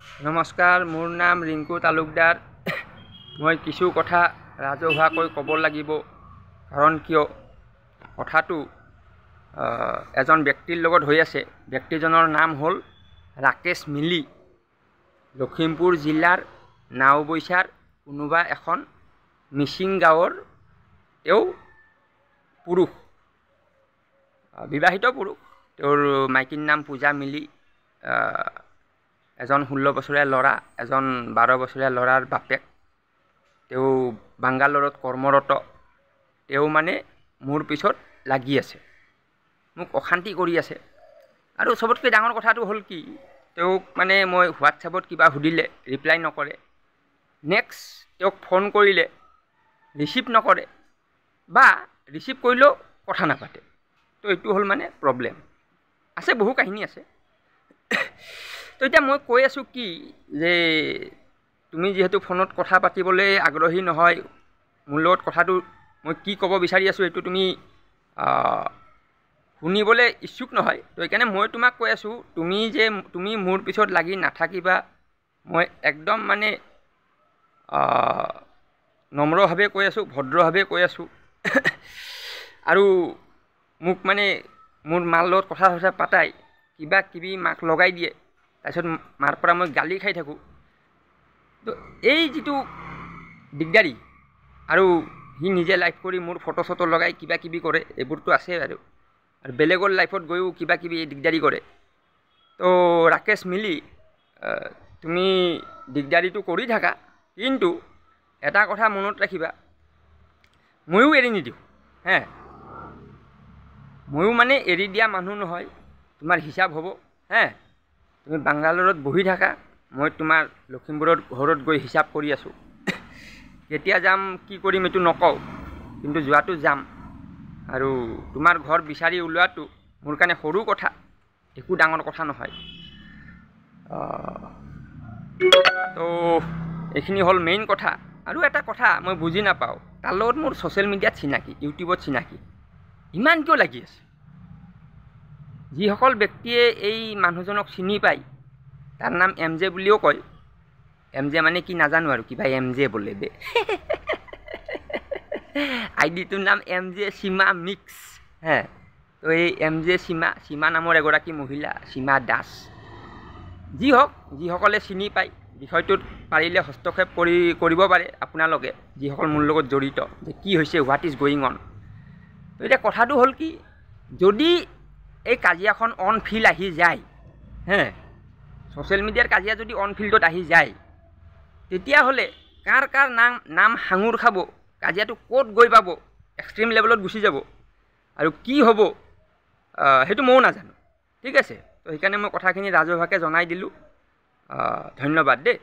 নমস্কাৰ, মোৰ নাম ৰিংকু তালুকদাৰ। মই কিছু কথা ৰাজহুৱাকৈ ক'ব লাগিব। কাৰণ কিয় কথাটো এজন ব্যক্তিৰ লগত হৈ আছে। ব্যক্তিজনৰ নাম হ'ল ৰাকেশ মিলি। লখিমপুৰ জিলাৰ নাওবৈচাৰ কোনোবা এখন মিচিং গাঁৱৰ তেওঁ পুৰুষ, বিবাহিত পুৰুষ। তেওঁৰ মাইকীৰ নাম পূজা মিলি। এজন 16 বছৰীয়া ল'ৰা, এজন 12 বছৰীয়া ল'ৰাৰ বাপেক। তেওঁ বাংগালোৰত কৰ্মৰত। তেওঁ মানে মোৰ পিছত লাগি আছে, মোক অশান্তি কৰি আছে। আৰু চবতকৈ ডাঙৰ কথাটো হ'ল কি, তেওঁক মানে মই হোৱাটছএপত কিবা সুধিলে ৰিপ্লাই নকৰে। নেক্সট তেওঁক ফোন কৰিলে ৰিচিভ নকৰে, বা ৰিচিভ কৰিলেও কথা নাপাতে। তো এইটো হ'ল মানে প্ৰব্লেম। আছে, বহু কাহিনী আছে। তো এতিয়া মই কৈ আছোঁ কি, যে তুমি যিহেতু ফোনত কথা পাতিবলৈ আগ্ৰহী নহয়, মোৰ লগত কথাটো মই কি ক'ব বিচাৰি আছোঁ এইটো তুমি শুনিবলৈ ইচ্ছুক নহয়। তো সেইকাৰণে মই তোমাক কৈ আছোঁ, তুমি মোৰ পিছত লাগি নাথাকিবা। মই একদম মানে নম্ৰভাৱে কৈ আছোঁ, ভদ্ৰভাৱে কৈ আছোঁ। আৰু মোক মানে মোৰ মাৰ লগত কথা পাতাই কিবা কিবি মাক লগাই দিয়ে, তাৰপিছত মাৰ পৰা মই গালি খাই থাকোঁ। তো এই যিটো দিগদাৰী, আৰু সি নিজে লাইভ কৰি মোৰ ফটো চটো লগাই কিবা কিবি কৰে, এইবোৰতো আছে আৰু বেলেগৰ লাইফত গৈও কিবা কিবি দিগদাৰী কৰে। তো ৰাকেশ মিলি, তুমি দিগদাৰীটো কৰি থাকা, কিন্তু এটা কথা মনত ৰাখিবা, ময়ো এৰি নিদিওঁ। ময়ো মানে এৰি দিয়া মানুহ নহয়, তোমাৰ হিচাপ হ'ব। তুমি বাংগালোৰত বহি থাকা, মই তোমাৰ লখিমপুৰৰ ঘৰত গৈ হিচাপ কৰি আছোঁ। কেতিয়া যাম, কি কৰিম এইটো নকওঁ, কিন্তু যোৱাটো যাম। আৰু তোমাৰ ঘৰ বিচাৰি ওলোৱাটো মোৰ কাৰণে সৰু কথা, একো ডাঙৰ কথা নহয়। তো এইখিনি হ'ল মেইন কথা। আৰু এটা কথা মই বুজি নাপাওঁ, তাৰ লগত মোৰ ছ'চিয়েল মিডিয়াত চিনাকি, ইউটিউবত চিনাকি, ইমান কিয় লাগি আছে? যিসকল ব্যক্তিয়ে এই মানুহজনক চিনি পায়, তাৰ নাম MJ বুলিও কয়। MJ মানে কি নাজানো, আৰু কিবা MJ বোলে বে। আইডিটোৰ নাম MJ সীমা মিক্স। তো এই MJ সীমা নামৰ এগৰাকী মহিলা, সীমা দাস। যি হওক, যিসকলে চিনি পায়, বিষয়টোত পাৰিলে হস্তক্ষেপ কৰিব পাৰে আপোনালোকে, যিসকল মোৰ লগত জড়িত, যে কি হৈছে, হোৱাট ইজ গয়িং অন। তো এতিয়া কথাটো হ'ল কি, যদি এই কাজিয়াখন অন ফিল্ড আহি যায়, ছ'চিয়েল মিডিয়াৰ কাজিয়া যদি অন ফিল্ডত আহি যায়, তেতিয়াহ'লে কাৰ কাৰ নাম সাঙুৰ খাব, কাজিয়াটো ক'ত গৈ পাব, এক্সট্ৰিম লেভেলত গুচি যাব, আৰু কি হ'ব সেইটো ময়ো নাজানো। ঠিক আছে, তো সেইকাৰণে মই কথাখিনি ৰাজহুৱাকৈ জনাই দিলোঁ। ধন্যবাদ দেই।